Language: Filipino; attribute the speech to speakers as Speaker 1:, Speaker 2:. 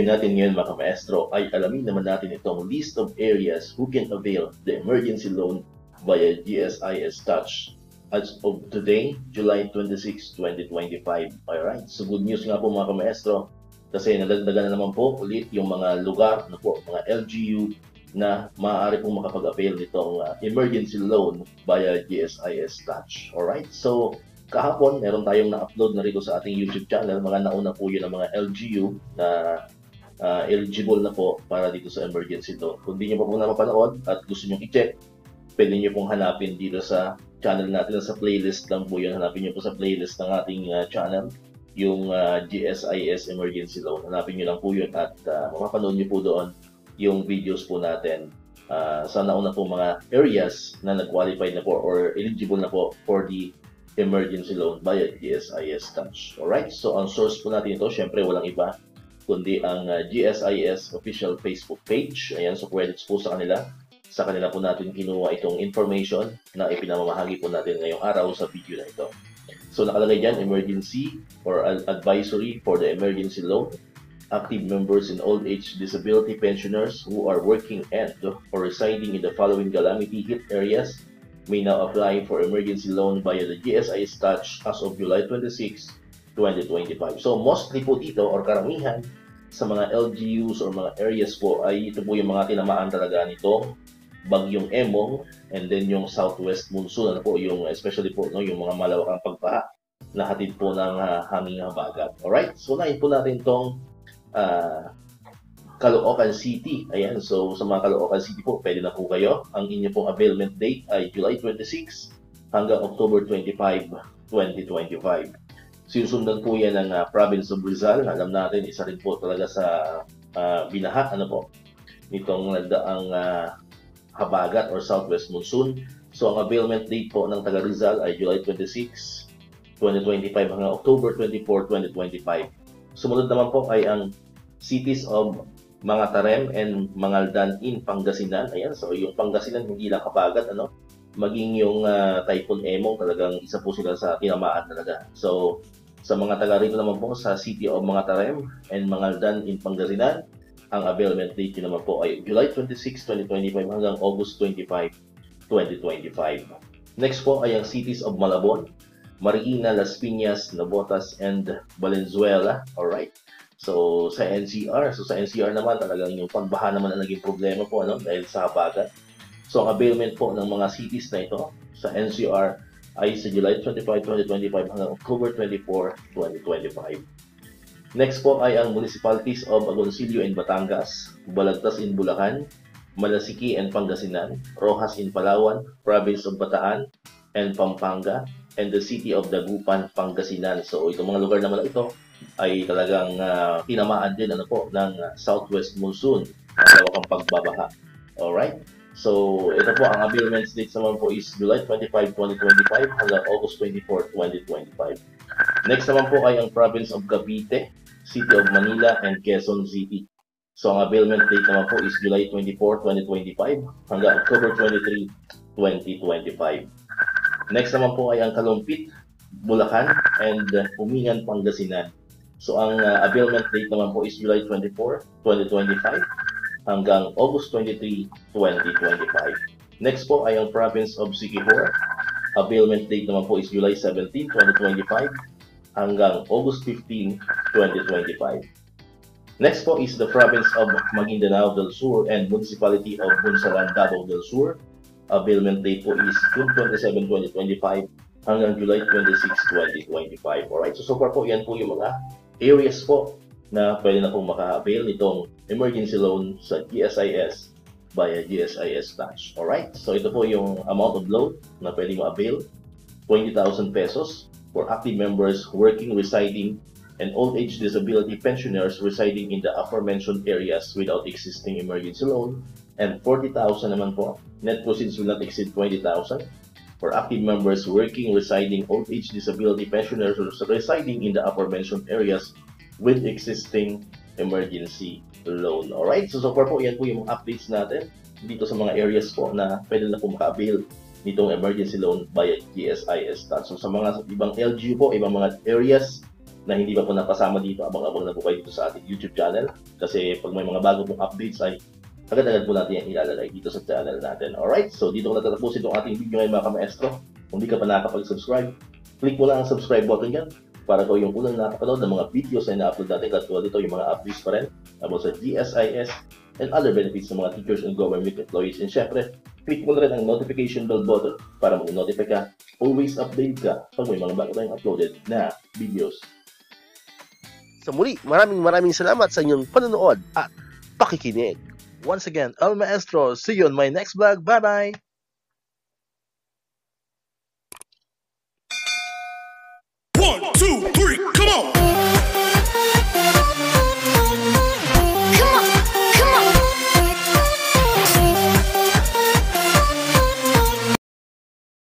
Speaker 1: video natin ngayon mga maestro ay alamin naman natin itong list of areas who can avail the emergency loan via GSIS Touch as of today, July 26, 2025. Alright, so good news nga po mga maestro kasi nadagdagan na naman po ulit yung mga lugar na po, mga LGU na maaari pong makapag-avail nitong emergency loan via GSIS Touch. Alright, so kahapon, meron tayong na-upload na rito sa ating YouTube channel. Mga nauna po yun ng mga LGU na eligible na po para dito sa emergency loan. Kung di nyo pa po napapanood at gusto nyo i-check, pwede nyo pong hanapin dito sa channel natin. Sa playlist lang po yun. Hanapin nyo po sa playlist ng ating channel yung GSIS emergency loan. Hanapin nyo lang po yun at mapapanood nyo po doon yung videos po natin sa nauna po mga areas na nag-qualify na po or eligible na po for the emergency loan via GSIS Touch. Alright, so ang source po natin ito, syempre walang iba kundi ang GSIS official Facebook page. Ayan, so credits po sa kanila. Sa kanila po natin kinuha itong information na ipinamamahagi po natin ngayong araw sa video na ito. So nakalagay dyan, emergency or advisory for the emergency loan. Active members in old age disability pensioners who are working and or residing in the following calamity hit areas may now apply for emergency loan via the GSIS Touch as of July 26, 2025. So mostly po dito or karamihan sa mga LGUs or mga areas po ay ito po yung mga tinamaan talaga nitong bagyong Emong and then yung southwest monsoon, ano po yung especially po no, yung mga malawakang pagbaha na hatid po ng hanging habagat. Alright, so nahin po natin itong Caloocan City. Ayan, so sa mga Caloocan City po, pwede na po kayo. Ang inyo pong availment date ay July 26 hanggang October 25, 2025. Sinusundan po yan ng province of Rizal. Alam natin, isa rin po talaga sa binaha, ano po, nitong nagdaang habagat or southwest monsoon. So ang availment date po ng taga Rizal ay July 26, 2025 hanggang October 24, 2025. Sumunod naman po ay ang cities of Mga Tarem and Mangaldan in Pangasinan. Ayan, so yung Pangasinan hindi lang habagat, ano, maging yung Typhoon Emong talagang isa po sila sa tinamaan talaga. So sa mga taga rito naman po sa city of Mga Tarem and Mangaldan in Pangasinan, ang availment date naman po ay July 26, 2025 hanggang August 25, 2025. Next po ay ang cities of Malabon, Marikina, Las Piñas, Navotas, and Valenzuela. Alright. So sa NCR naman talagang yung pagbaha naman ang naging problema po, ano, dahil sa habagat. So ang availment po ng mga cities na ito sa NCR ay sa July 25, 2025 hanggang October 24, 2025. Next po ay ang municipalities of Agoncillo in Batangas, Balagtas in Bulacan, Malasiki and Pangasinan, Rojas in Palawan, Province of Bataan and Pampanga, and the city of Dagupan, Pangasinan. So itong mga lugar naman ito ay talagang tinamaan din, ano po, ng southwest monsoon, malawakang pagbabaha. Alright? So ito po, ang availment dates naman po is July 25, 2025 hanggang August 24, 2025. Next naman po ay ang province of Cavite, city of Manila, and Quezon City. So ang availment date naman po is July 24, 2025 hanggang October 23, 2025. Next naman po ay ang Kalumpit, Bulacan, and Umingan, Pangasinan. So ang availment date naman po is July 24, 2025 hanggang August 23, 2025. Next po ay ang province of Siquijor. Availment date naman po is July 17, 2025 hanggang August 15, 2025. Next po is the province of Maguindanao del Sur and municipality of Bunsalan, Davao del Sur. Availment date po is June 27, 2025 hanggang July 26, 2025. Alright, so far po yan po yung mga areas po na pwede na pong maka-avail nitong emergency loan sa GSIS via GSIS Touch. Alright, so ito po yung amount of loan na pwede ma-avail, 20,000 pesos for active members working, residing, and old age disability pensioners residing in the aforementioned areas without existing emergency loan, and 40,000 naman po. Net proceeds will not exceed 20,000 for active members working, residing, old age disability pensioners residing in the aforementioned areas with existing emergency loan. Alright, so far po yan po yung updates natin dito sa mga areas po na pwede na po maka-avail nitong emergency loan via GSIS Touch. So sa mga ibang LGU po, ibang mga areas na hindi pa po napasama dito, abang-abang na po kayo dito sa ating YouTube channel. Kasi pag may mga bago pong updates ay agad-agad po natin yan ilalagay dito sa channel natin. Alright, so dito ko natatapusin itong ating video ngayon mga ka-maestro. Kung di ka pa nakapag-subscribe, click mo lang ang subscribe button dyan para ko yung unang nakapanood ng mga videos na ina-upload natin. Katulad dito yung mga updates pa rin about sa GSIS and other benefits ng mga teachers and government employees. And syempre, click mo na rin ang notification bell button para mag-notify ka, always update ka pag may mga bago tayong uploaded na videos.
Speaker 2: Sa muli, maraming salamat sa inyong panonood at pakikinig. Once again, El Maestro. See you on my next vlog. Bye-bye!